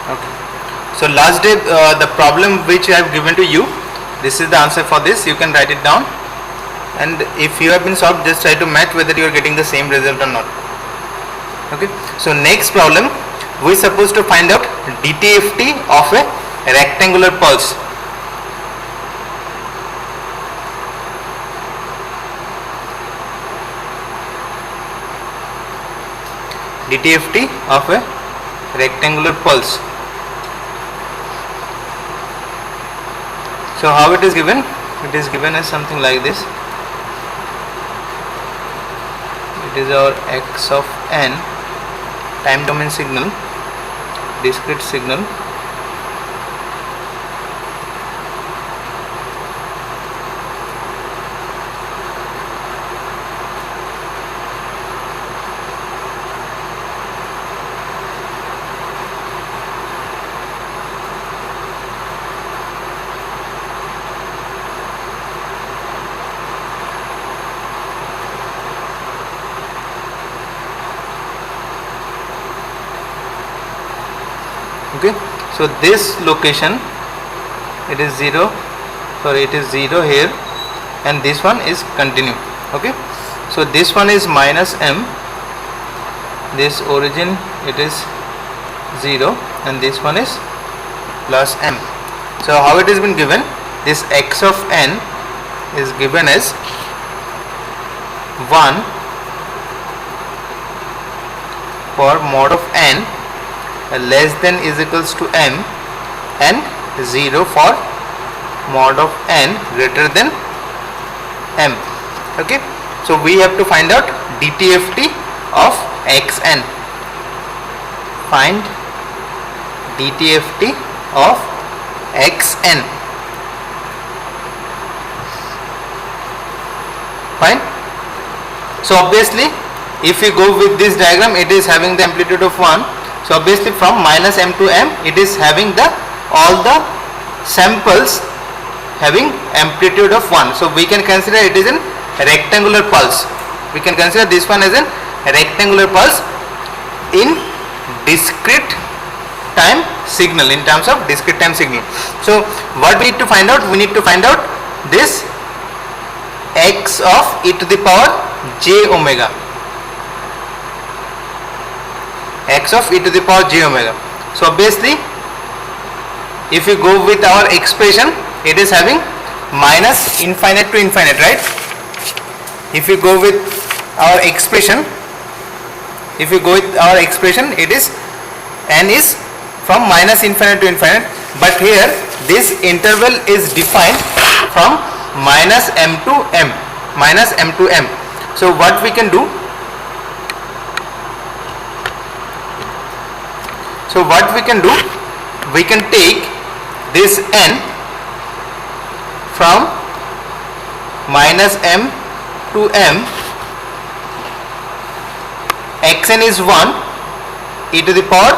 Okay. So last day the problem which I have given to you, this is the answer for this. You can write it down, and if you have been solved, just try to match whether you are getting the same result or not. Okay. So next problem, we are supposed to find out DTFT of a rectangular pulse. DTFT of a rectangular pulse. So how it is given? It is given as something like this. It is our x of n, time domain signal, discrete signal, okay. So this location, it is 0, sorry, it is 0 here, and this one is continue. Okay, so this one is minus m, this origin it is 0, and this one is plus m. So how it has been given? This x of n is given as 1 for mod of n less than is equals to m, and 0 for mod of n greater than m. Okay, so we have to find out DTFT of xn. Find DTFT of xn. Fine. So obviously if we go with this diagram, it is having the amplitude of 1. So obviously from minus m to m, it is having the all the samples having amplitude of 1. So we can consider it is a rectangular pulse. We can consider this one as a rectangular pulse in discrete time signal, in terms of discrete time signal. So what we need to find out? We need to find out this x of e to the power j omega. X of e to the power j omega. So obviously if you go with our expression, it is having minus infinite to infinite, right? If you go with our expression, it is n is from minus infinite to infinite, but here this interval is defined from minus m to m, So what we can do? We can take this n from minus m to m. Xn is 1 e to the power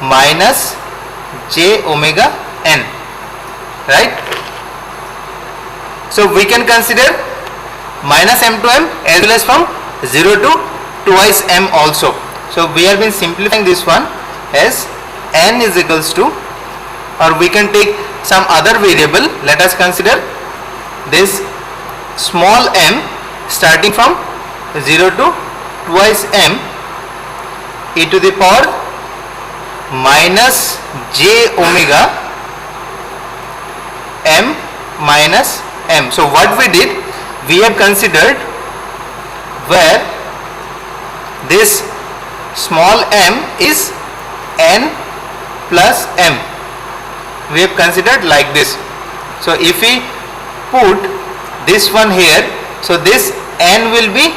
minus j omega n, right? So we can consider minus m to m as well as from 0 to twice m also. So we have been simplifying this one as n is equals to, or we can take some other variable. Let us consider this small m starting from 0 to twice m e to the power minus j omega m minus m. So what we did, we have considered where this small m is n plus m. We have considered like this. So if we put this one here, so this n will be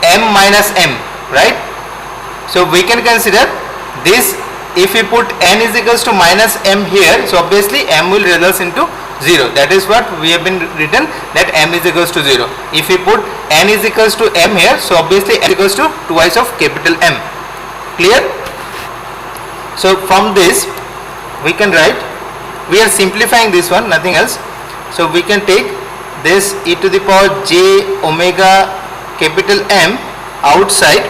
m minus m, right? So we can consider this, if we put n is equals to minus m here, so obviously m will result into 0. That is what we have been written, that m is equals to 0. If we put n is equals to m here, so obviously m is equals to twice of capital M. Clear? So from this we can write, we are simplifying this one, nothing else. So we can take this e to the power j omega capital M outside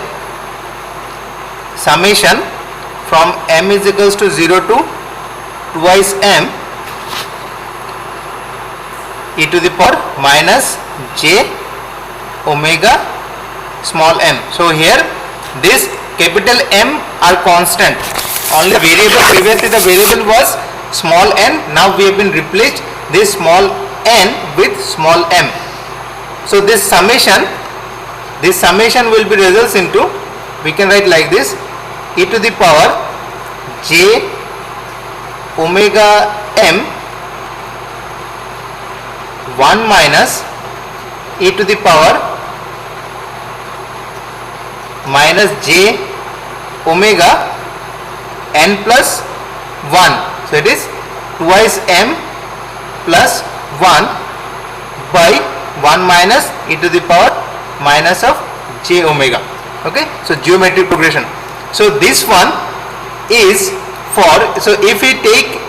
summation from m is equals to 0 to twice m e to the power minus j omega small m. So here this capital M are constant. Only variable, previously the variable was small n, now we have been replaced this small n with small m. So this summation will be results into, we can write like this, e to the power j omega m 1 minus e to the power minus j omega n plus 1. So it is twice m plus 1 by 1 minus e to the power minus of j omega. Okay, so geometric progression. So this one is for, so if we take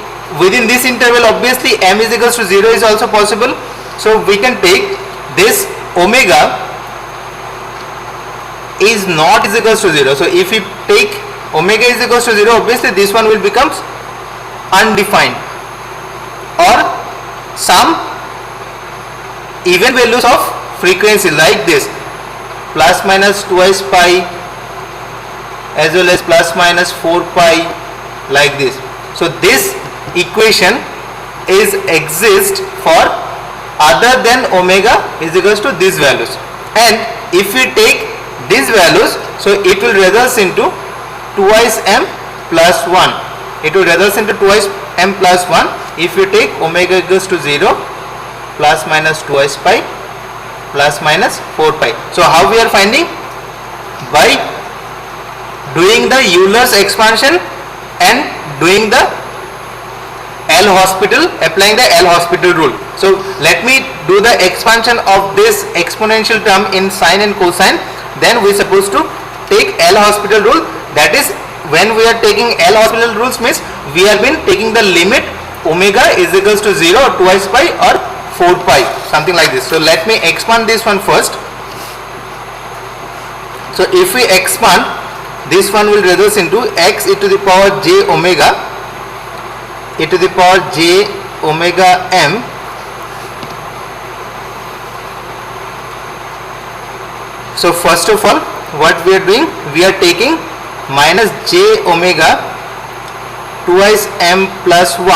within this interval, obviously m is equals to 0 is also possible. So we can take this omega is not is equals to 0. So if we take omega is equals to 0, obviously this one will become undefined, or some even values of frequency like this, plus minus twice pi as well as plus minus 4 pi, like this. So this equation is exist for other than omega is equals to these values, and if we take these values, so it will result into twice m plus 1. It will result into twice m plus 1 if you take omega equals to 0 plus minus twice pi plus minus 4 pi. So how we are finding? By doing the Euler's expansion and doing the L'Hospital, applying the L'Hospital rule. So let me do the expansion of this exponential term in sine and cosine. Then we are supposed to take L'Hospital rule. That is, when we are taking L'Hospital rules means we have been taking the limit omega is equals to 0 or twice pi or 4 pi, something like this. So let me expand this one first. So if we expand, this one will result into x e to the power j omega e to the power j omega m So first of all, what we are doing, we are taking minus j omega twice m plus 1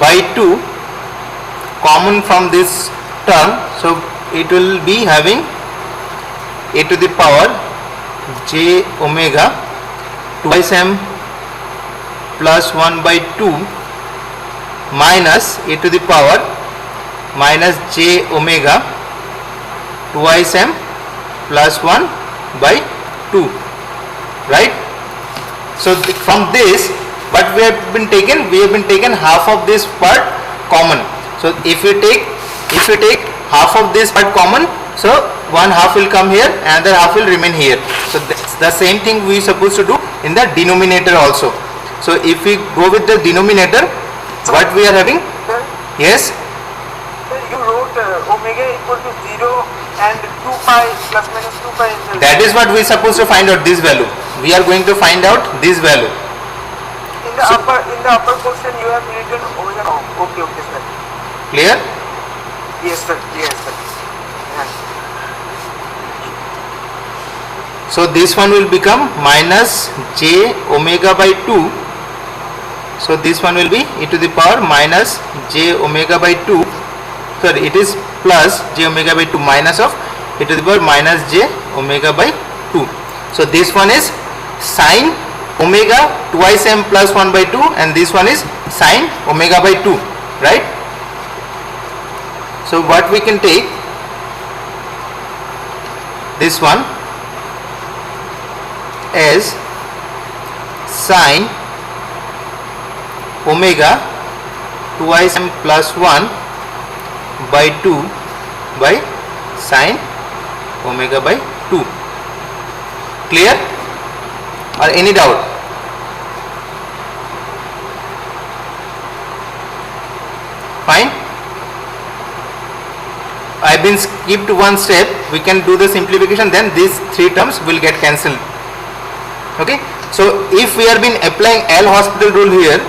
by 2 common from this term. So it will be having e to the power j omega twice m plus 1 by 2 minus e to the power minus j omega twice m plus 1 by 2, right? So from this, what we have been taken half of this part common. So if we take half of this part common, so one half will come here, another half will remain here. So that's the same thing we are supposed to do in the denominator also. So if we go with the denominator, what we are having? Yes? You wrote omega equal to 0 and 2 pi plus minus 2 pi. That is what we are supposed to find out, this value. We are going to find out this value. In the upper portion you have written omega. Okay, sir. Clear? Yes, sir. So this one will become minus j omega by 2. So this one will be e to the power minus j omega by 2. Sorry, it is plus j omega by 2 minus of e to the power minus j omega by 2. So this one is sine omega twice m plus 1 by 2, and this one is sine omega by 2, right? So what we can take, this one as sine omega twice m plus 1 by 2 by sine omega by 2. Clear? Or any doubt? Fine. I have been skipped one step. We can do the simplification, then these three terms will get cancelled. Okay, so if we have been applying L'Hospital rule here,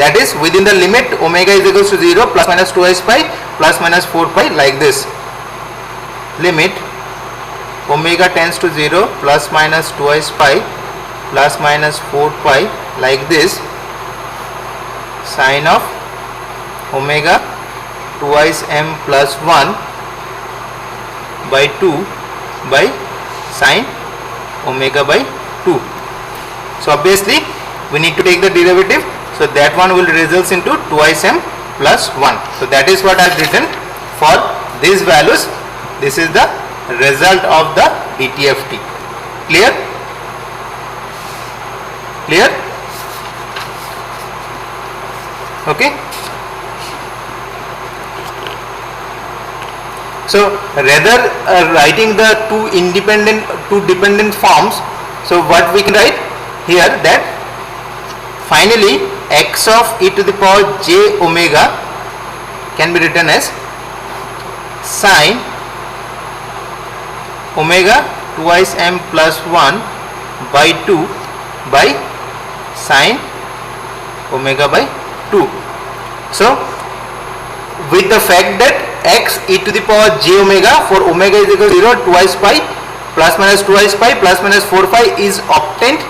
that is within the limit omega is equals to 0 plus minus 2s pi plus minus 4 pi, like this. Limit omega tends to 0 plus minus 2s pi plus minus 4 pi, like this. Sine of omega twice m plus 1 by 2 by sine omega by 2. So obviously we need to take the derivative, so that one will result into twice m plus 1. So that is what I have written for these values. This is the result of the DTFT. Clear? Clear? Okay. So rather writing the two dependent forms, so what we can write here, that finally x of e to the power j omega can be written as sine omega twice m plus 1 by 2 by sine omega by 2. So with the fact that x e to the power j omega for omega is equal to 0 twice pi plus minus twice pi plus minus 4 pi is obtained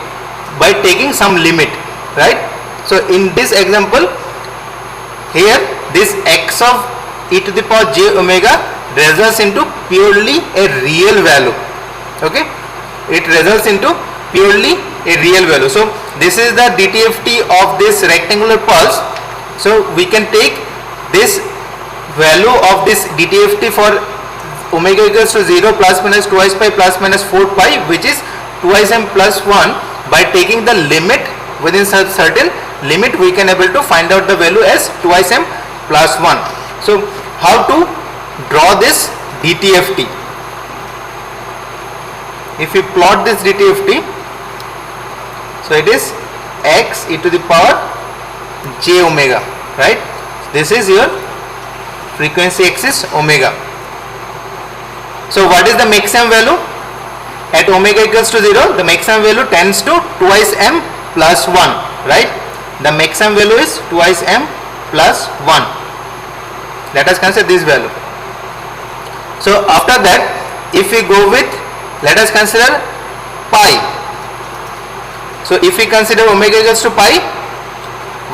by taking some limit, right? So in this example here, this x of e to the power j omega results into purely a real value. Okay, it results into purely a real value. So this is the DTFT of this rectangular pulse. So we can take this value of this DTFT for omega equals to 0 plus minus twice pi plus minus 4 pi, which is twice m plus 1, by taking the limit within certain limit we can able to find out the value as twice m plus 1. So how to draw this DTFT? If you plot this DTFT, so it is x e to the power j omega, right? This is your frequency axis omega. So what is the maximum value? At omega equals to 0, the maximum value tends to twice m plus 1, right? The maximum value is twice m plus 1. Let us consider this value. So after that, if we go with, let us consider pi. So if we consider omega equals to pi,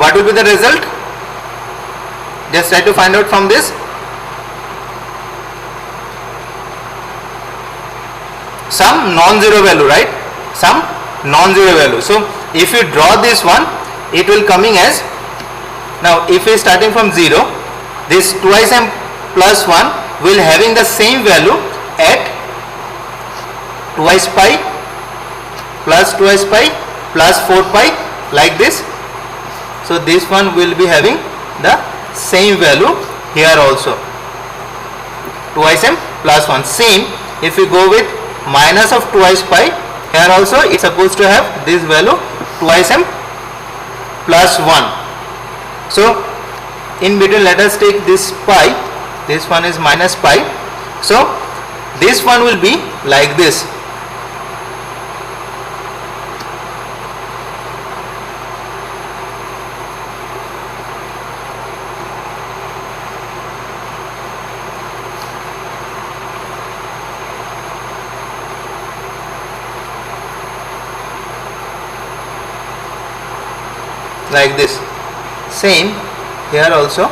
what will be the result? Just try to find out from this. Some non-zero value, right? Some non-zero value. So if you draw this one, it will coming as, now if we are starting from 0, this twice m plus 1 will having the same value at twice pi plus twice pi plus 4 pi, like this. So this one will be having the same value here also, twice m plus 1. Same if we go with minus of twice pi, here also it's supposed to have this value twice m plus 1. So in between let us take this pi, this one is minus pi, so this one will be like this. Like this. Same here also.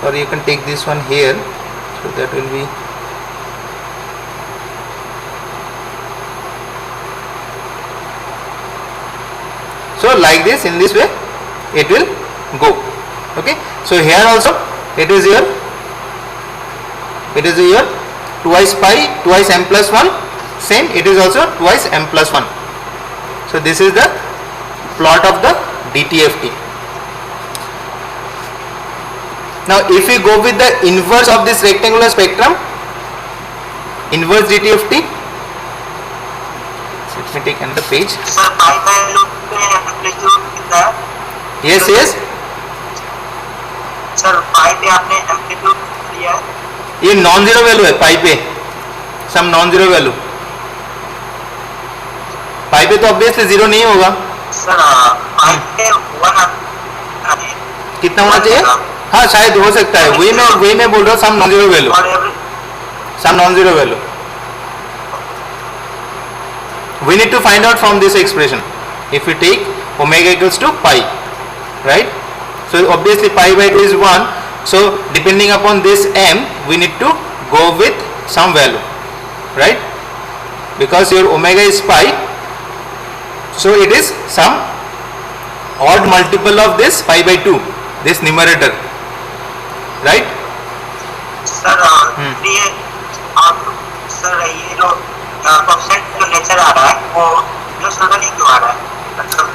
Or you can take this one here, so that will be so like this. In this way it will go. Okay, so here also it is your twice pi twice m plus 1, same it is also twice m plus 1. So this is the plot of the DTFT. Now if we go with the inverse of this rectangular spectrum, inverse dt of t. Let me take another page. Sir pi value पे amplitude कितना है? Yes, yes. Sir पाई पे आपने amplitude दिया है? ये non zero value है पाई पे, सम नॉन जीरो वैल्यू। पाई पे तो ऑब्वियसली जीरो नहीं होगा। सर पाई पे 1 कितना होना चाहिए? हाँ शायद हो सकता है, वही मैं बोल रहा हूँ, सम नॉन जीरो वैल्यू, और every some non-zero value. We need to find out from this expression. If we take omega equals to pi, right? So obviously pi by 2 is 1. So depending upon this m, we need to go with some value, right? Because your omega is pi, so it is some odd multiple of this pi by 2, this numerator, right? Sir ये आप sir ये जो percent जो nature आ रहा है वो sinusoidal ही क्यों आ रहा है? मतलब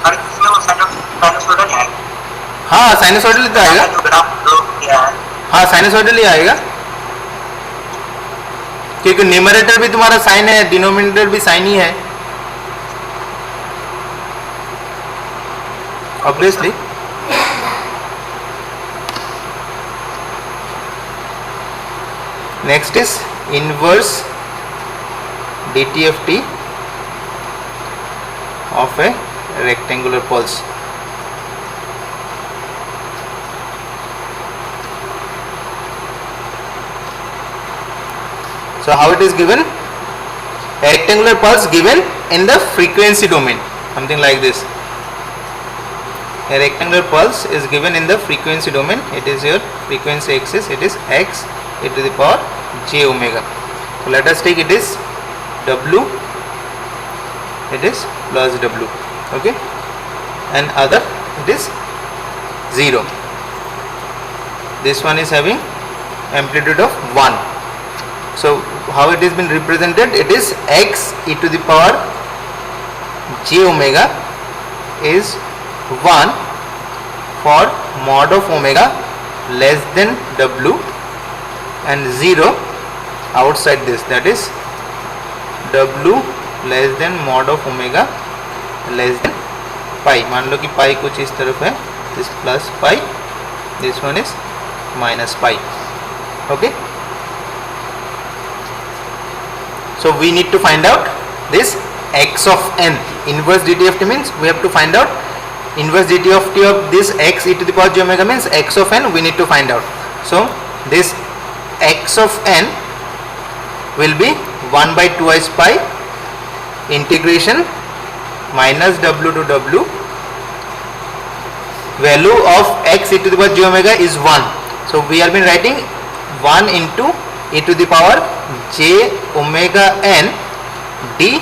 हर किसी में वो साइनसोइडल ही आएगा। हाँ साइनसोइडल तो आएगा। जो ग्राफ ड्रॉ किया है हाँ साइनसोइडल ही आएगा, क्योंकि न्यूमरेटर भी तुम्हारा साइन है, डिनोमिनेटर भी साइन ही है, obviously. Next is inverse dt of t of a rectangular pulse. So how it is given? A rectangular pulse given in the frequency domain, something like this. A rectangular pulse is given in the frequency domain. It is your frequency axis. It is x e to the power j omega. So let us take it is w, it is plus w, okay, and other it is 0. This one is having amplitude of 1. So how it has been represented? It is x e to the power j omega is 1 for mod of omega less than w and 0 outside this, that is w less than mod of omega less than pi. मान लो कि pi कुछ इस तरफ है, this plus pi, this one is minus pi, okay. So we need to find out this x of n. Inverse dt of t means we have to find out inverse dt of t of this x e to the power j omega means x of n we need to find out. So this x of n will be 1 by 2s pi integration minus w to w. Value of x e to the power j omega is 1. So we have been writing 1 into e to the power j omega n d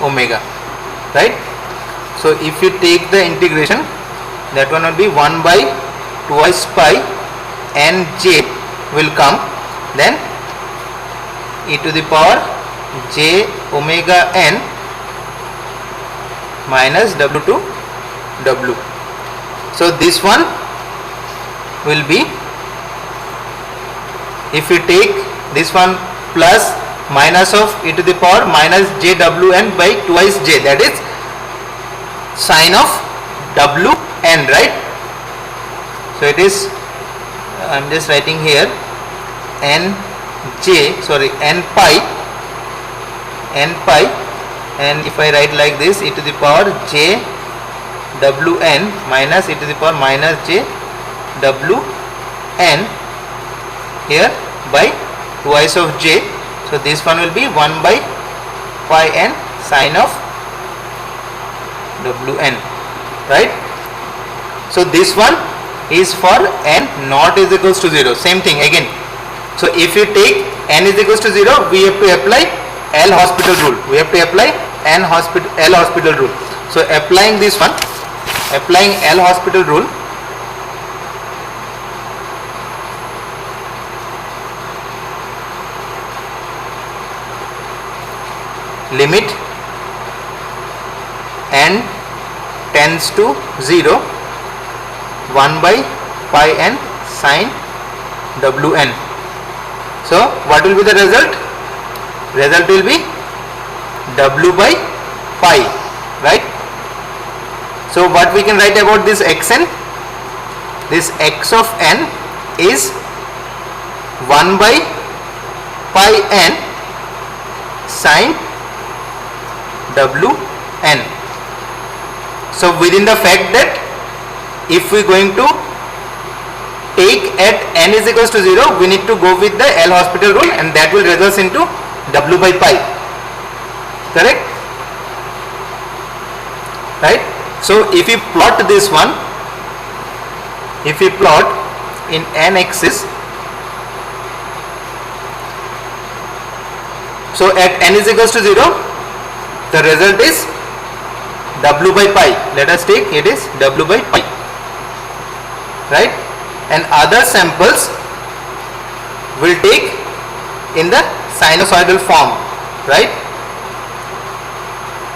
omega, right? So if you take the integration, that one will be 1 by twice pi n j will come, then e to the power j omega n minus w to w. So this one will be, if you take this one plus minus of e to the power minus jwn by twice j, that is sine of wn, right? So it is, I am just writing here n pi, and if I write like this, e to the power j wn minus e to the power minus j wn here by twice of j. So this one will be 1 by pi n sine of wn, right? So this one is for n not is equals to 0. Same thing again. So if you take n is equals to 0, we have to apply L'Hospital rule. We have to apply L'Hospital rule. So applying this one, applying L'Hospital rule, limit n tends to 0, 1 by pi n sine wn. So what will be the result? result will be W by pi, right? So what we can write about this xn? This x of n is 1 by pi n sine Wn. So within the fact that if we going to take at n is equals to 0, we need to go with the L'Hospital rule, and that will result into W by pi, correct? Right? So if we plot this one, if we plot in n axis, so at n is equals to 0, the result is W by pi. Let us take it is W by pi, right? And other samples will take in the sinusoidal form, right?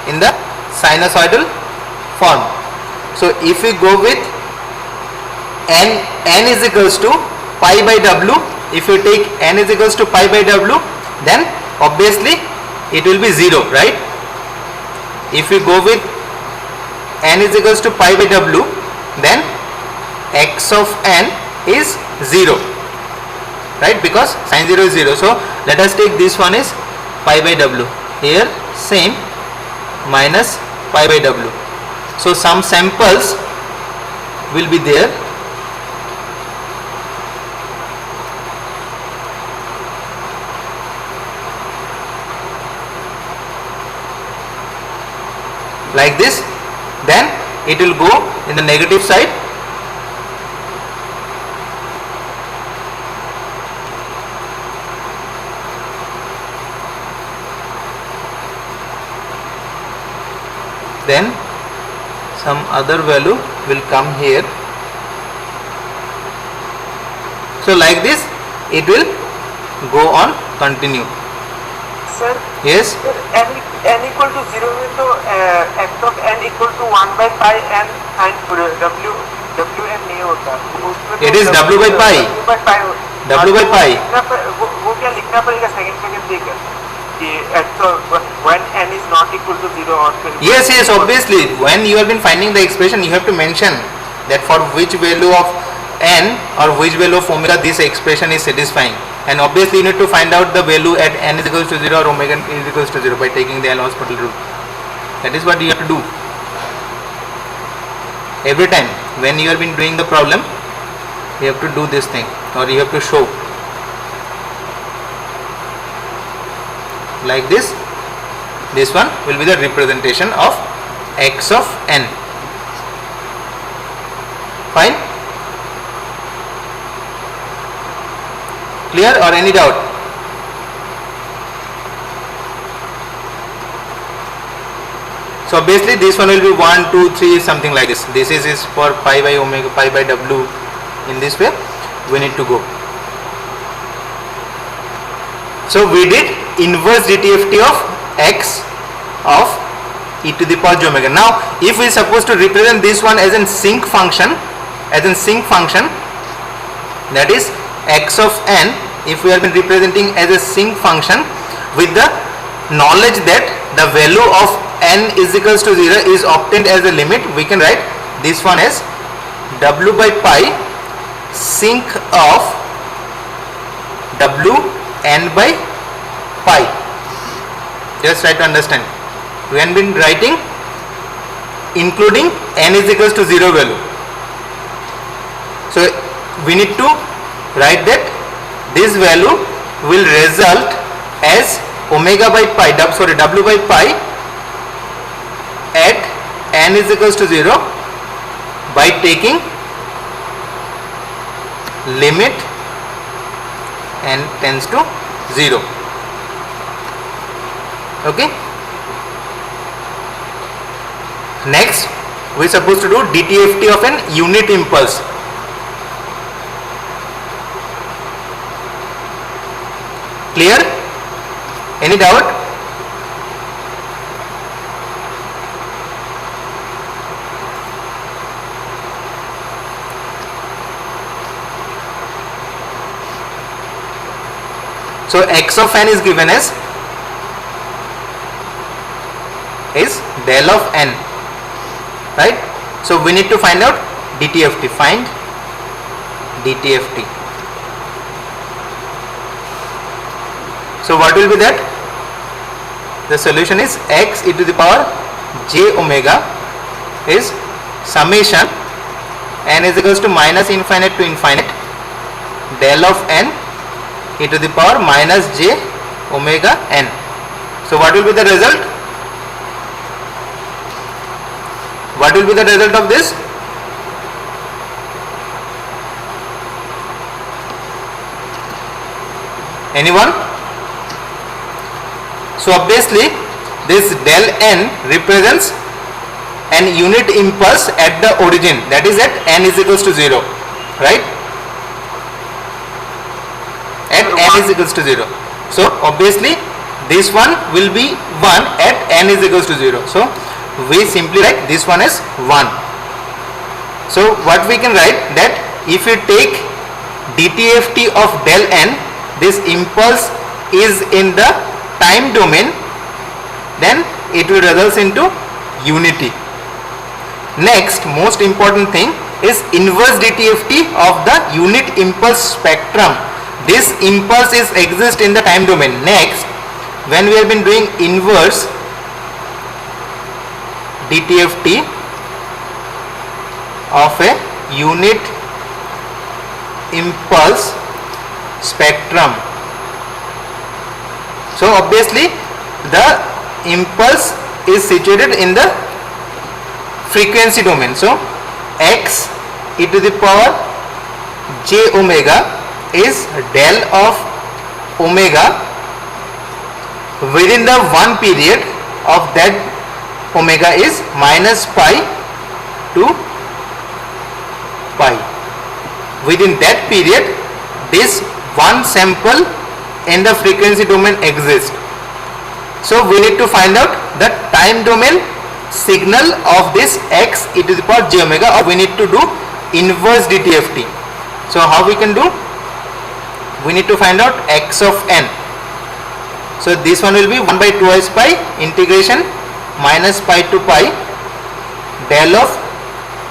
In the sinusoidal form. So if we go with n is equals to pi by w, if you take n is equals to pi by w, then obviously it will be 0, right? If we go with n is equals to pi by w, then x of n is 0, right? Because sin 0 is 0. So let us take this one is pi by w. Here same, minus pi by w. So some samples will be there. Like this, then it will go in the negative side. Then some other value will come here. So like this it will go on continue. Sir, Yes. sir, n equal to 0 में तो x of n equal to 1 by pi n and w n नहीं होता, उसमें तो It is W by pi. W by pi. वो क्या लिखना पड़ेगा सेकंड देकर कि x of when n is not equal to 0 और फिर Yes, yes, obviously when you have been finding the expression, you have to mention that for which value of n or which value of omega this expression is satisfying, and obviously you need to find out the value at n is equals to 0 or omega is equals to 0 by taking the L'Hospital rule. That is what you have to do every time when you have been doing the problem. You have to do this thing, or you have to show like this. This one will be the representation of x of n. Fine? Clear or any doubt? So obviously this one will be 1, 2, 3, something like this. This is for pi by omega, pi by w. In this way we need to go. So we did inverse DTFT of x of e to the power j omega. Now if we suppose to represent this one as a sinc function, that is x of n, if we have been representing as a sinc function with the knowledge that the value of n is equals to 0 is obtained as a limit, we can write this one as w by pi sinc of w n by pi. Just try to understand. We have been writing including n is equals to 0 value. So we need to write that this value will result as omega by pi, w by pi at n is equals to 0 by taking limit n tends to 0. Okay. Next we are supposed to do DTFT of an unit impulse. Clear? Any doubt? So x of n is given as is del of n, right? So we need to find out DTFT. Find DTFT. So what will be that? The solution is x e to the power j omega is summation n is equals to minus infinite to infinite del of n e to the power minus j omega n. So what will be the result? What will be the result of this? Anyone? So obviously this del n represents an unit impulse at the origin, that is at n is equals to 0, right? At n is equals to 0. So obviously this one will be 1 at n is equals to 0. So we simply write this one as 1. So what we can write, that if you take DTFT of del n, this impulse is in the time domain, then it will result into unity. Next, most important thing is inverse DTFT of the unit impulse spectrum. This impulse is exist in the time domain. Next, when we have been doing inverse DTFT of a unit impulse spectrum, so obviously the impulse is situated in the frequency domain. So x e to the power j omega is del of omega within the one period of that omega is minus pi to pi. Within that period, this one sample in the frequency domain exists. So we need to find out the time domain signal of this x e to the power j omega, or we need to do inverse DTFT. So how we can do? We need to find out x of n. So this one will be 1 by 2s pi integration minus pi to pi del of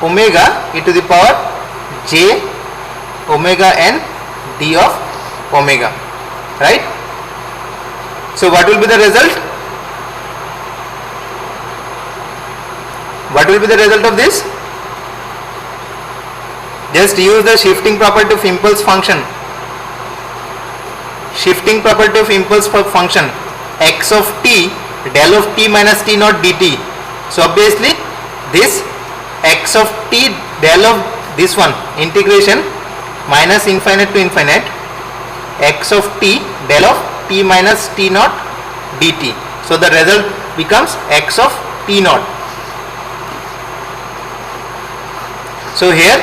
omega e to the power j omega n d of omega, right? So what will be the result? What will be the result of this? Just use the shifting property of impulse function. Shifting property of impulse function, x of t del of t minus t naught dt. So obviously this x of t del of this one integration minus infinite to infinite x of t del of t minus t naught dt. So the result becomes x of t naught. So here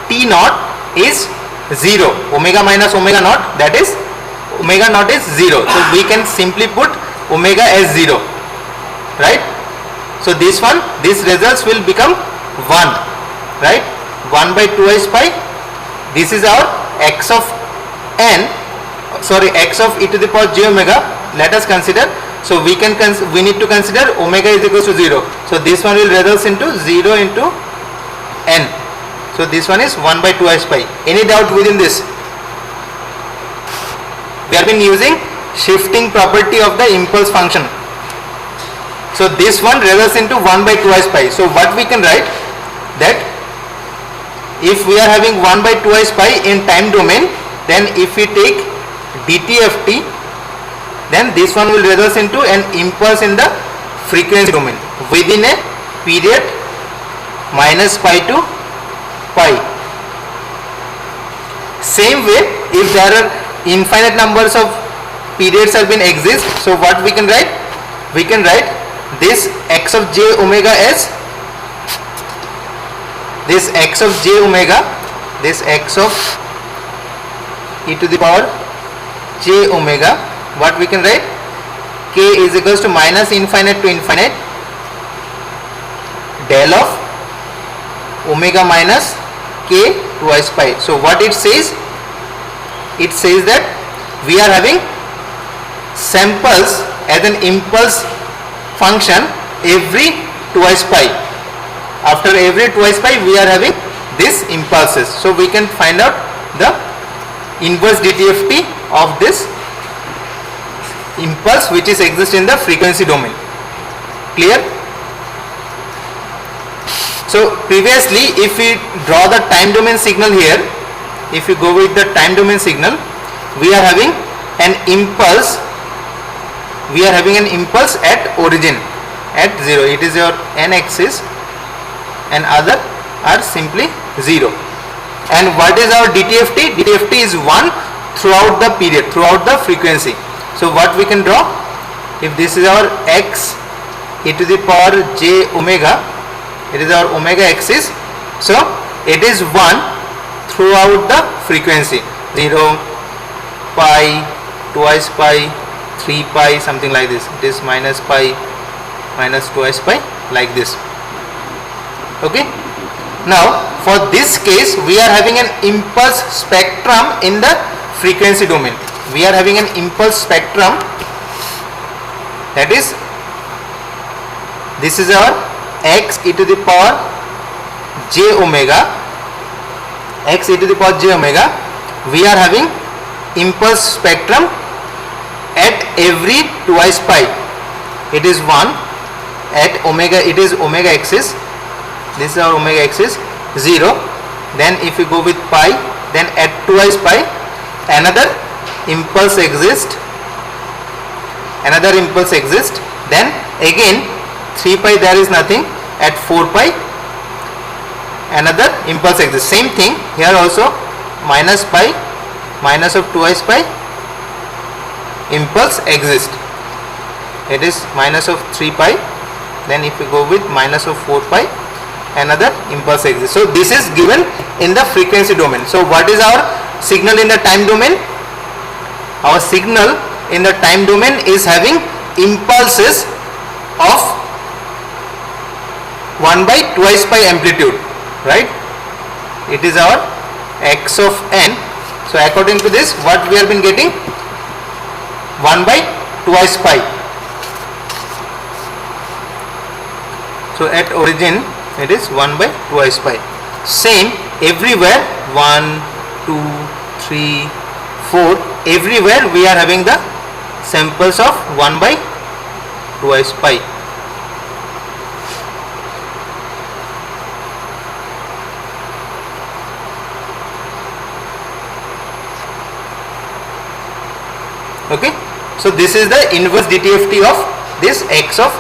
t naught is 0, omega minus omega naught, that is omega naught is 0. So we can simply put omega as 0, right? So this one, this results will become 1, right? 1 by 2s pi. This is our x of n, sorry, x of e to the power j omega. Let us consider. So we need to consider omega is equals to 0. So this one will result into 0 into n. So this one is 1 by 2s pi. Any doubt within this? We have been using shifting property of the impulse function. So this one results into 1 by 2s pi. So what we can write, that if we are having 1 by 2s pi in time domain, then if we take DTFT, then this one will result into an impulse in the frequency domain within a period minus pi to pi. Same way, if there are infinite numbers of periods have been exist, so what we can write? We can write this x of j omega as this x of j omega, this x of e to the power j omega. What we can write? K is equals to minus infinite to infinite del of omega minus k twice pi. So what it says? It says that we are having samples as an impulse function every twice pi. After every twice pi we are having this impulses. So we can find out the inverse DTFT of this impulse which is exist in the frequency domain. Clear? So previously if we draw the time domain signal here, if you go with the time domain signal, we are having an impulse, at origin at 0. It is your n axis and other are simply 0. And what is our DTFT? DTFT is 1 throughout the period, throughout the frequency. So what we can draw, if this is our x e to the power j omega, it is our omega axis, so it is 1 throughout the frequency, 0, pi, twice pi, 3 pi, something like this. It is minus pi, minus twice pi, like this. Okay. Now for this case we are having an impulse spectrum in the frequency domain. We are having an impulse spectrum, that is, this is our x e to the power j omega, x e to the power j omega. We are having impulse spectrum at every twice pi. It is 1 at omega, it is omega axis, this is our omega axis, 0. Then if you go with pi, then at twice pi another impulse exists, then again 3 pi there is nothing, at 4 pi another impulse exists. Same thing here also, minus pi, minus of twice pi impulse exists. It is minus of 3 pi, then if you go with minus of 4 pi another impulse exists. So this is given in the frequency domain. So what is our signal in the time domain? Our signal in the time domain is having impulses of 1 by twice pi amplitude, right? It is our x of n. So according to this, what we have been getting? 1 by twice pi. So at origin it is 1 by twice pi. Same everywhere, 1, 2, 3, 4, everywhere we are having the samples of 1 by twice pi. Okay, so this is the inverse DTFT of this x of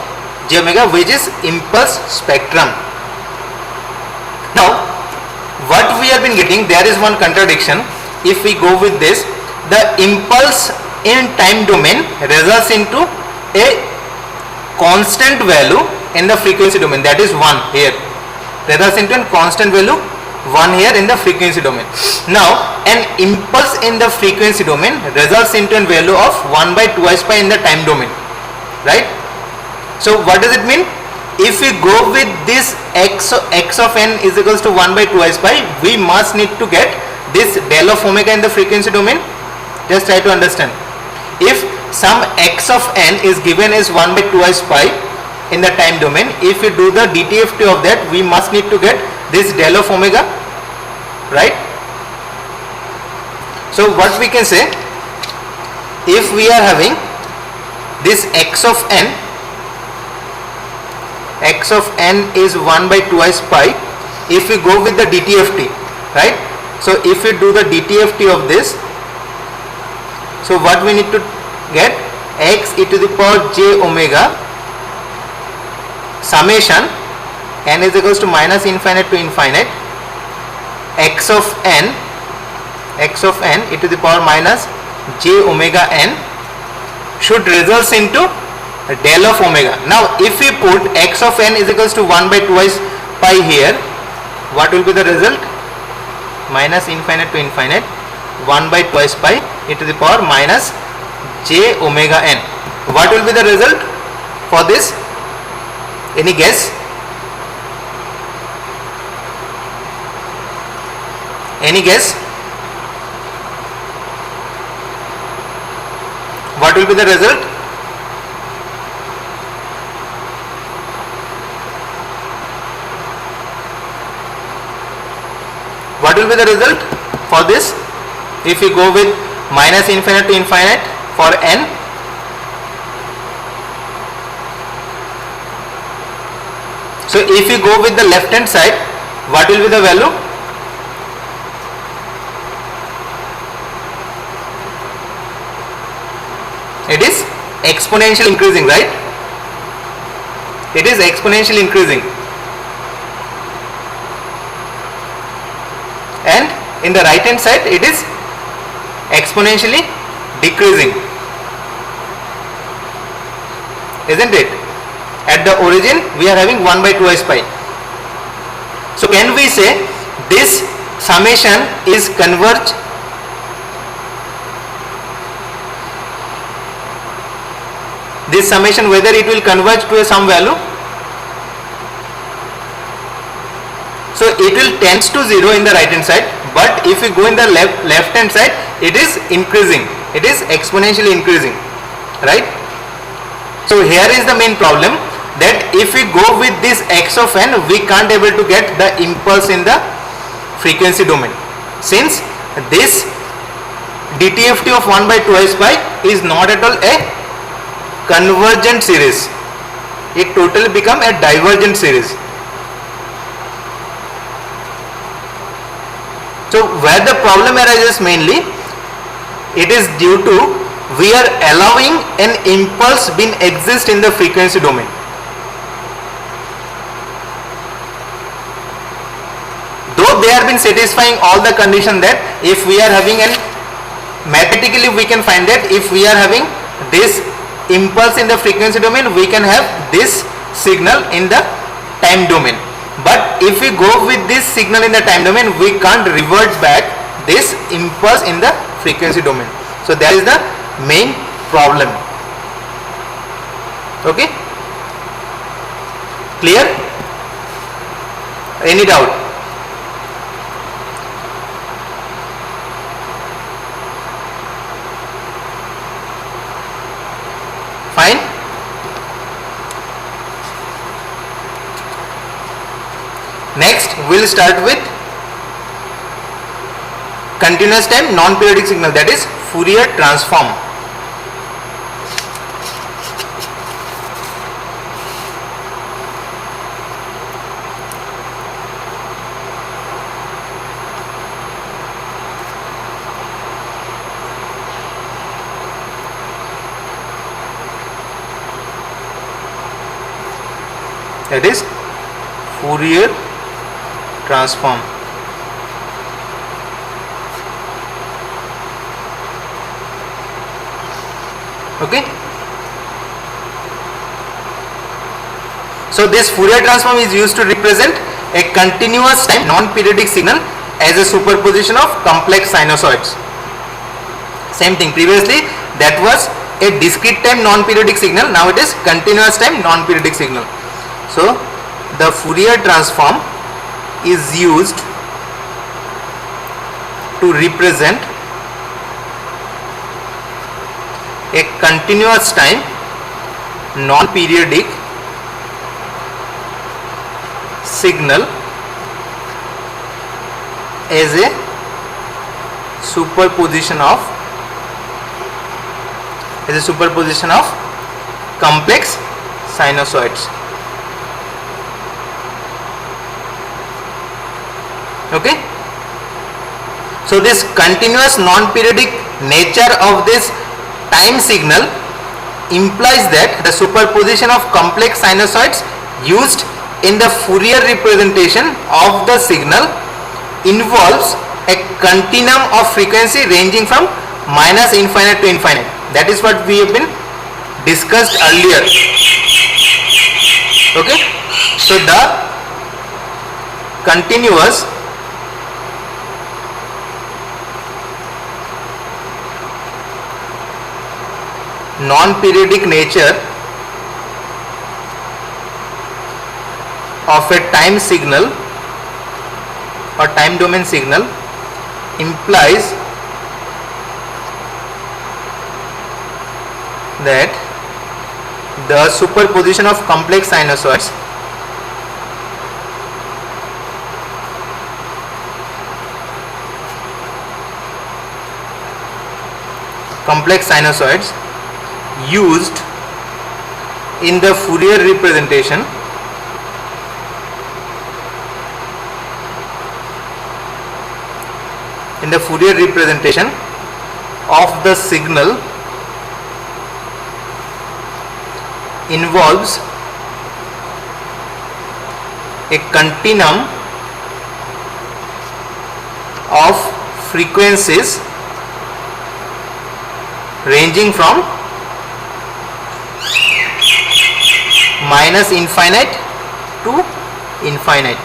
j omega, which is impulse spectrum. Now what we have been getting, there is one contradiction. If we go with this, the impulse in time domain results into a constant value in the frequency domain, that is 1 here, results into a constant value 1 here in the frequency domain. Now an impulse in the frequency domain results into a value of 1 by twice pi in the time domain, right? So what does it mean? If we go with this x of n is equals to 1 by twice pi, we must need to get this del of omega in the frequency domain. Just try to understand. If some x of n is given as 1 by twice pi in the time domain, if we do the DTFT of that, we must need to get this del of omega, right? So what we can say, if we are having this x of n is 1 by twice pi, if we go with the DTFT, right? So if we do the DTFT of this, so what we need to get, x e to the power j omega summation n is equals to minus infinite to infinite x of n e to the power minus j omega n should result into del of omega. Now if we put x of n is equals to 1 by twice pi here, what will be the result? Minus infinite to infinite 1 by twice pi e to the power minus j omega n. What will be the result for this? Any guess? Any guess? What will be the result? what will be the result for this if we go with minus infinite to infinite for n? So if you go with the left hand side, what will be the value? It is exponentially increasing, right? It is exponentially increasing. And in the right hand side, it is exponentially decreasing, isn't it? At the origin we are having 1 by 2s pi. So can we say this summation is converge? This summation, whether it will converge to some value? So it will tends to 0 in the right hand side, but if we go in the left hand side, it is increasing, it is exponentially increasing, right? So here is the main problem, that if we go with this x of n, we can't able to get the impulse in the frequency domain, since this DTFT of 1 by 2s pi is not at all a convergent series, it totally become a divergent series. So where the problem arises mainly, it is due to we are allowing an impulse being exist in the frequency domain. Though they have been satisfying all the condition, that if we are having an, mathematically we can find that if we are having this impulse in the frequency domain, we can have this signal in the time domain. But if we go with this signal in the time domain, we can't revert back this impulse in the frequency domain. So that is the main problem. Okay, clear? Any doubt? Fine. Next we'll start with continuous time non-periodic signal, that is Fourier transform. That is Fourier transform. Okay, so this Fourier transform is used to represent a continuous time non-periodic signal as a superposition of complex sinusoids. Same thing, previously that was a discrete time non-periodic signal, now it is continuous time non-periodic signal. So the Fourier transform is used to represent a continuous time non-periodic signal as a superposition of complex sinusoids. Okay, so this continuous non-periodic nature of this time signal implies that the superposition of complex sinusoids used in the Fourier representation of the signal involves a continuum of frequency ranging from minus infinite to infinite. That is what we have been discussed earlier. Okay, so the continuous non-periodic nature of a time signal or time domain signal implies that the superposition of complex sinusoids complex sinusoids used in the Fourier representation of the signal involves a continuum of frequencies ranging from minus infinite to infinite.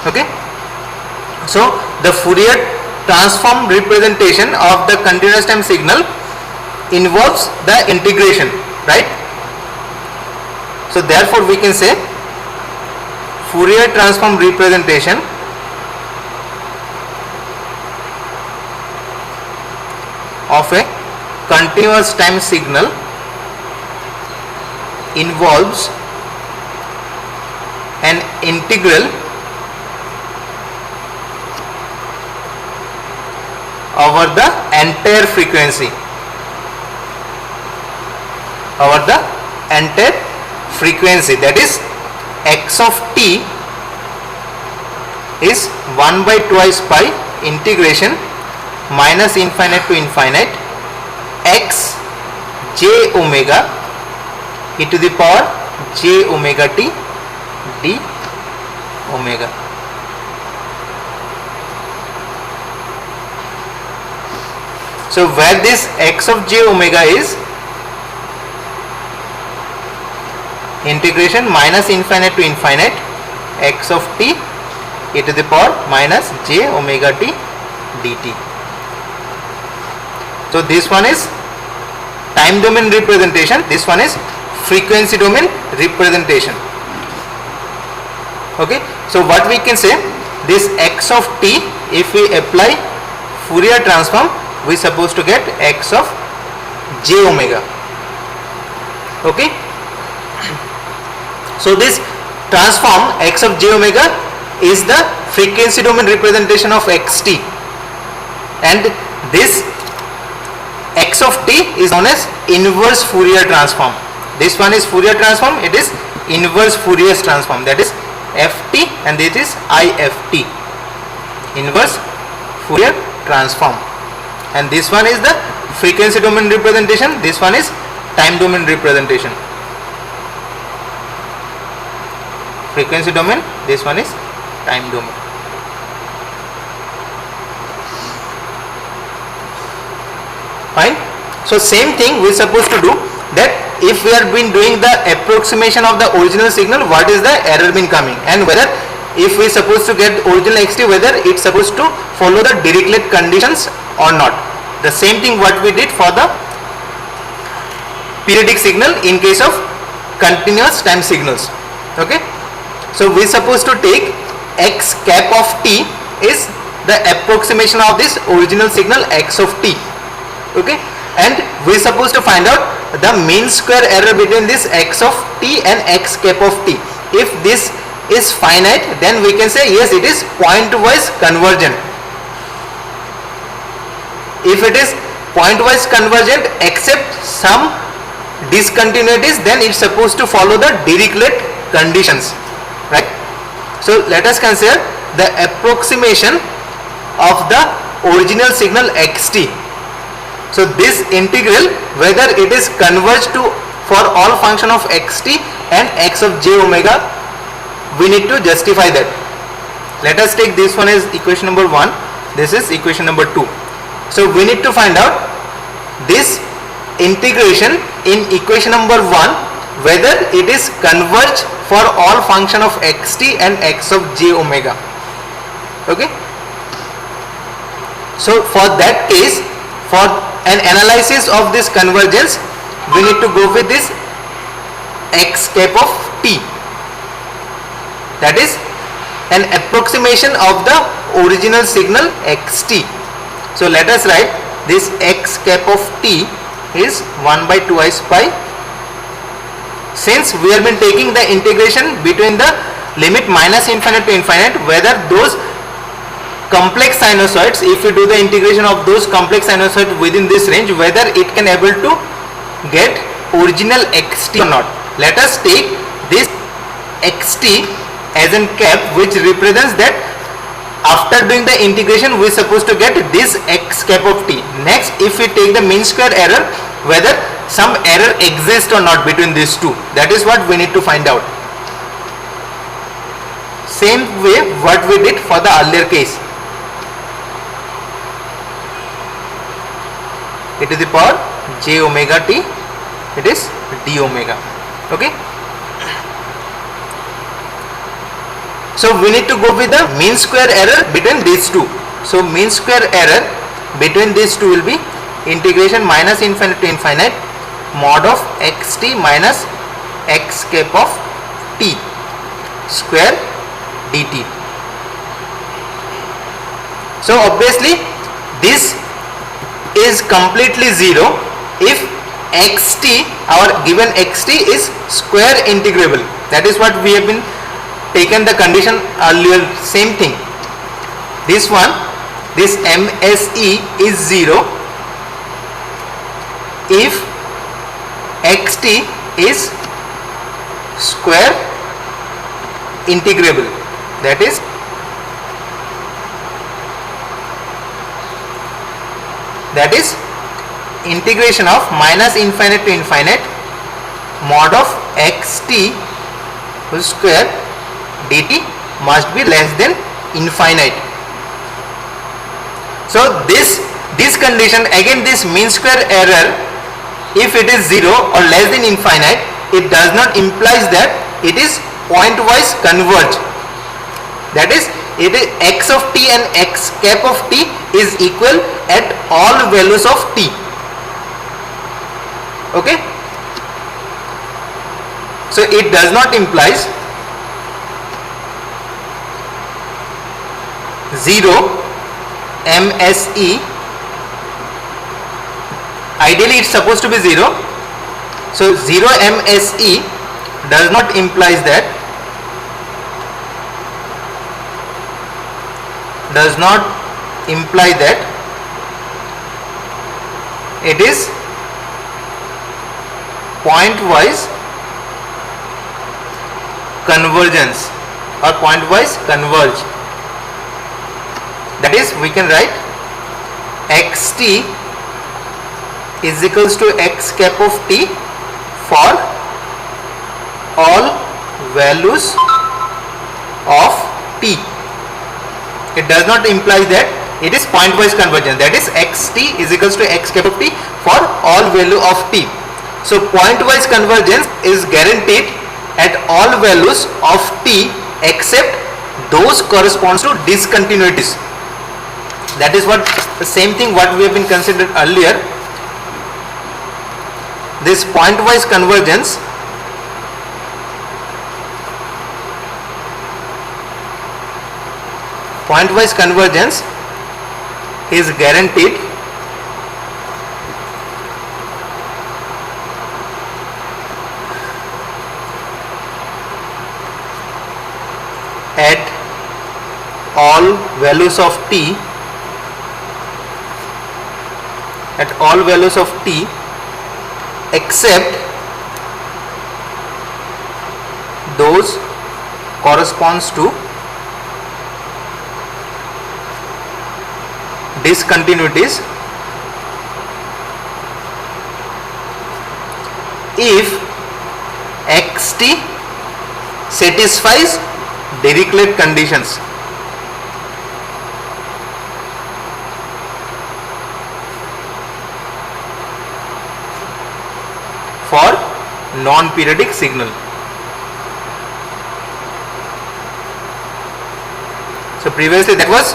Okay, so the Fourier transform representation of the continuous time signal involves the integration, right? So therefore we can say Fourier transform representation of a continuous time signal involves an integral over the entire frequency, that is x of t is 1 by twice pi integration minus infinite to infinite x j omega e to the power j omega t d omega. So where this x of j omega is integration minus infinite to infinite x of t e to the power minus j omega t dt. So this one is time domain representation, this one is frequency domain representation. Okay, so what we can say, this x of t, if we apply Fourier transform, we are supposed to get x of j omega. Okay, so this transform x of j omega is the frequency domain representation of xt, and this x of t is known as inverse Fourier transform. This one is Fourier transform, it is inverse Fourier transform, that is ft, and this is ift, inverse Fourier transform. And this one is the frequency domain representation, this one is time domain representation. Frequency domain, this one is time domain. Fine. So same thing we are supposed to do, that if we are been doing the approximation of the original signal, what is the error been coming, and whether if we are supposed to get original xt, whether it's supposed to follow the Dirichlet conditions or not. The same thing what we did for the periodic signal in case of continuous time signals. Okay, so we are supposed to take x cap of t is the approximation of this original signal x of t. Okay, and we are supposed to find out the mean square error between this x of t and x cap of t. If this is finite, then we can say yes, it is pointwise convergent. If it is pointwise convergent except some discontinuities, then it's supposed to follow the Dirichlet conditions, right? So let us consider the approximation of the original signal xt. So this integral, whether it is converged to for all function of xt and x of j omega, we need to justify that. Let us take this one as equation number 1, this is equation number 2. So we need to find out this integration in equation number 1, whether it is converged for all function of xt and x of j omega. Okay, so for that case, for an analysis of this convergence, we need to go with this x cap of t, that is an approximation of the original signal xt. So let us write this x cap of t is 1 by twice pi. Since we have been taking the integration between the limit minus infinite to infinite, whether those complex sinusoids, if you do the integration of those complex sinusoids within this range, whether it can able to get original xt or not. Let us take this xt as in cap, which represents that after doing the integration we are supposed to get this x cap of t. Next, if we take the mean square error, whether some error exists or not between these two, that is what we need to find out. Same way what we did for the earlier case. e to the power j omega t, it is d omega. Okay, so we need to go with the mean square error between these two. So mean square error between these two will be integration minus infinite to infinite mod of xt minus x cap of t square dt. So obviously this is completely zero if xt, our given xt is square integrable. That is what we have been taken the condition earlier. Same thing, this one, this MSE is 0 if xt is square integrable. That is integration of minus infinite to infinite mod of xt whole square dt must be less than infinite. So this condition, again this mean square error, if it is 0 or less than infinite, it does not implies that it is pointwise converge. That is, it is x of t and x cap of t is equal at all values of t. Okay, so it does not implies 0 MSE. Ideally it's supposed to be 0. So 0 MSE does not implies that, it is pointwise convergence or pointwise converge. That is, we can write xt is equals to x cap of t for all values of t. It does not imply that it is pointwise convergence. That is, xt is equals to x cap of t for all value of t. So pointwise convergence is guaranteed at all values of t except those corresponds to discontinuities. That is what the same thing what we have been considered earlier. This pointwise convergence is guaranteed at all values of t except those corresponds to discontinuities if xt satisfies Dirichlet conditions. For non-periodic signal. So previously that was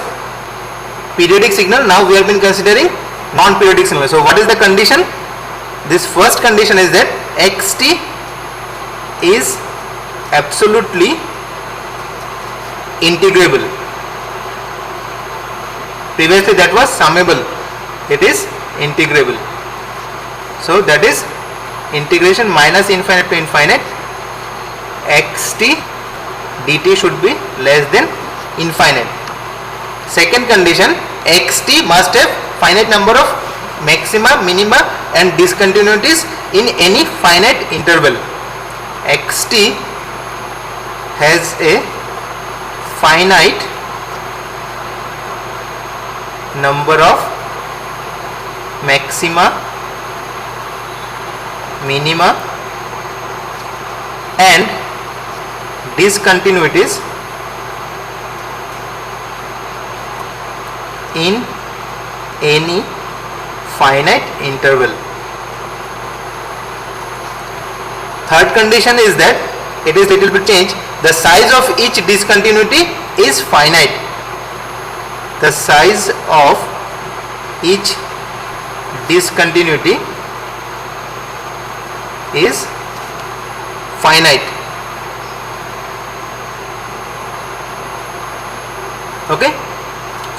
periodic signal, now we have been considering non-periodic signal. So what is the condition? This first condition is that xt is absolutely integrable. Previously that was summable, it is integrable. So that is integration minus infinite to infinite xt dt should be less than infinite. Second condition, xt must have finite number of maxima, minima and discontinuities in any finite interval. Xt has a finite number of maxima, minima and discontinuities in any finite interval. Third condition is that it is little bit changed. The size of each discontinuity is finite. The size of each discontinuity is finite. Okay,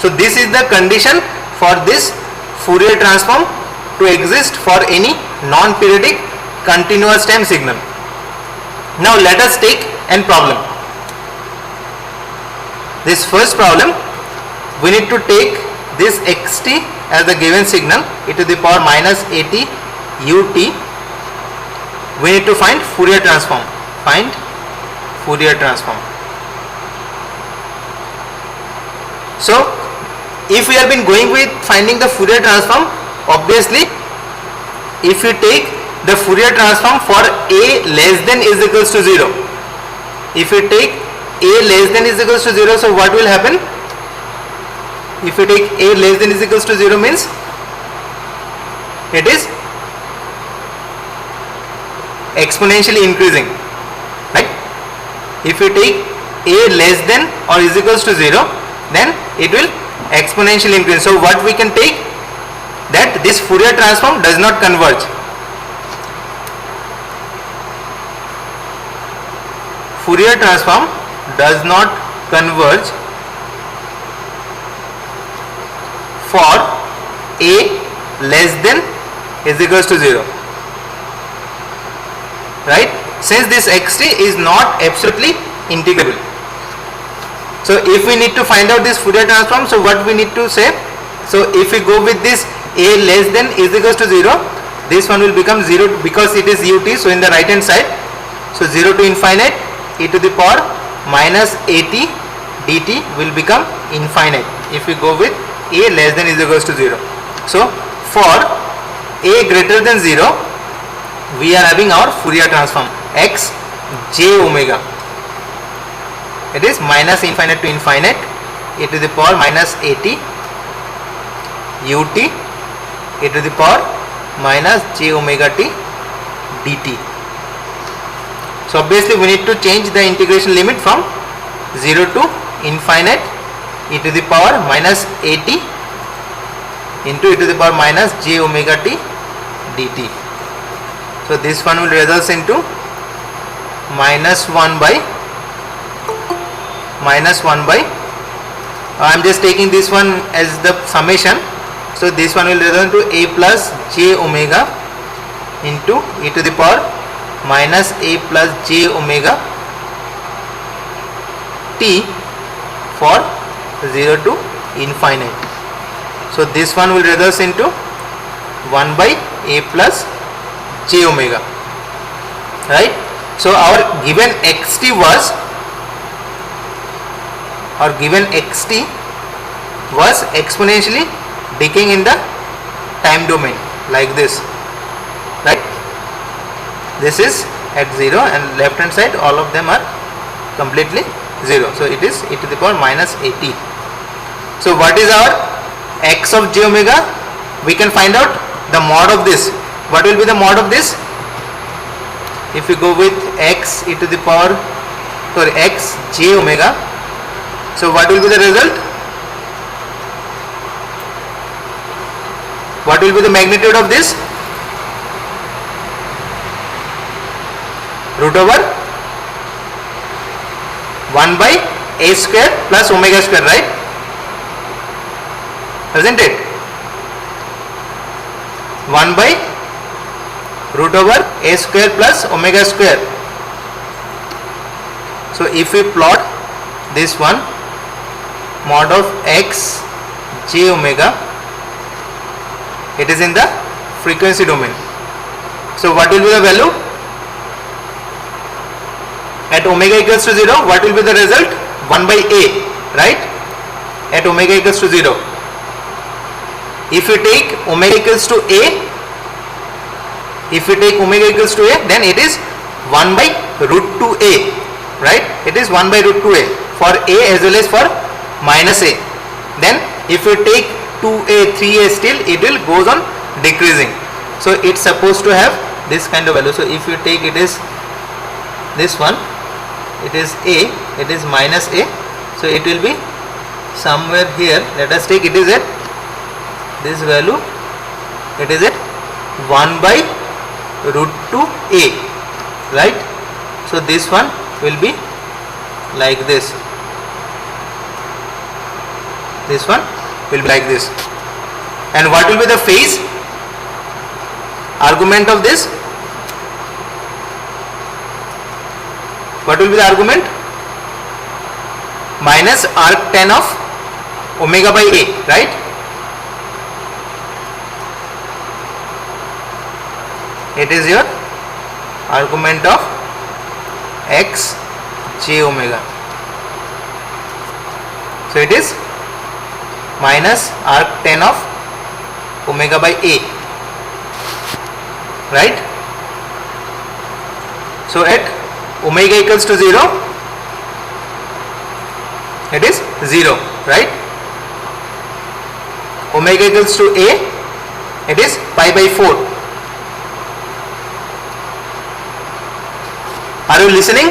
so this is the condition for this Fourier transform to exist for any non-periodic continuous time signal. Now let us take an problem. This first problem, we need to take this xt as the given signal e to the power minus at ut. We need to find Fourier transform. Find Fourier transform. So if we have been going with finding the Fourier transform, obviously if you take the Fourier transform for a less than is equals to 0, if you take a less than is equals to 0, so what will happen? If you take a less than is equals to 0 means it is exponentially increasing, right? If you take a less than or is equals to 0, then it will exponentially increase. So what we can take, that this Fourier transform does not converge. Fourier transform does not converge for a less than is equals to 0, right? Since this xt is not absolutely integrable. So if we need to find out this Fourier transform, so what we need to say? So if we go with this a less than is equals to 0, this one will become 0 because it is ut, so in the right hand side, so 0 to infinite e to the power minus at dt will become infinite if we go with a less than is equals to 0. So for a greater than 0, we are having our Fourier transform x j omega. It is minus infinite to infinite e to the power minus at ut e to the power minus j omega t dt. So obviously we need to change the integration limit from 0 to infinite e to the power minus at into e to the power minus j omega t dt. So this one will result into minus 1 by I am just taking this one as the summation. So this one will result into a plus j omega into e to the power minus a plus j omega t for 0 to infinite. So this one will result into 1 by a plus j omega, right? So our given xt was exponentially decaying in the time domain like this, right? This is at 0 and left hand side all of them are completely 0. So it is e to the power minus at. So what is our x of j omega? We can find out the mod of this. What will be the mod of this? If we go with x e to the power x j omega, so what will be the result? What will be the magnitude of this? Root over 1 by a square plus omega square, right? Isn't it? 1 by root over a square plus omega square. So if we plot this one, mod of x j omega, it is in the frequency domain. So what will be the value at omega equals to 0? What will be the result? 1 by a, right, at omega equals to 0. If you take omega equals to a, then it is 1 by root 2a, right? It is 1 by root 2a for a as well as for minus a. Then if you take 2a, 3a, still it will goes on decreasing. So it's supposed to have this kind of value. So if you take, it is this one, it is a, it is minus a, so it will be somewhere here. Let us take, it is at this value, it is at 1 by root 2a, right? So this one will be like this, this one will be like this. And what will be the phase argument of this? What will be the argument? Minus arc tan of omega by a, right? It is your argument of x j omega. So it is minus arc tan of omega by a, right? So at omega equals to 0, it is 0, right? Omega equals to a, it is pi by 4. Are you listening?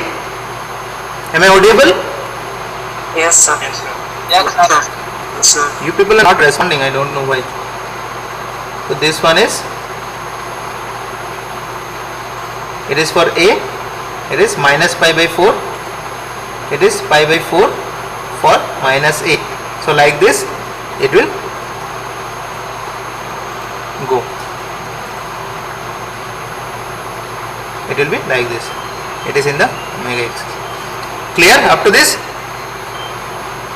Am I audible? Yes, sir. Yes, sir. Yes, sir. Yes, sir. You people are not responding, I don't know why. So this one is, it is for a, it is minus pi by 4, it is pi by 4 for minus a. So like this it will go, it will be like this, it is in the omega axis. Clear up to this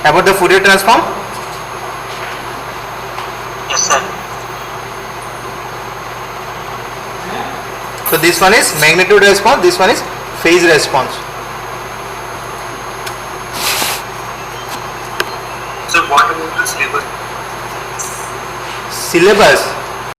about the Fourier transform? Yes, sir. So this one is magnitude response, this one is phase response. So what about the syllabus? Syllabus,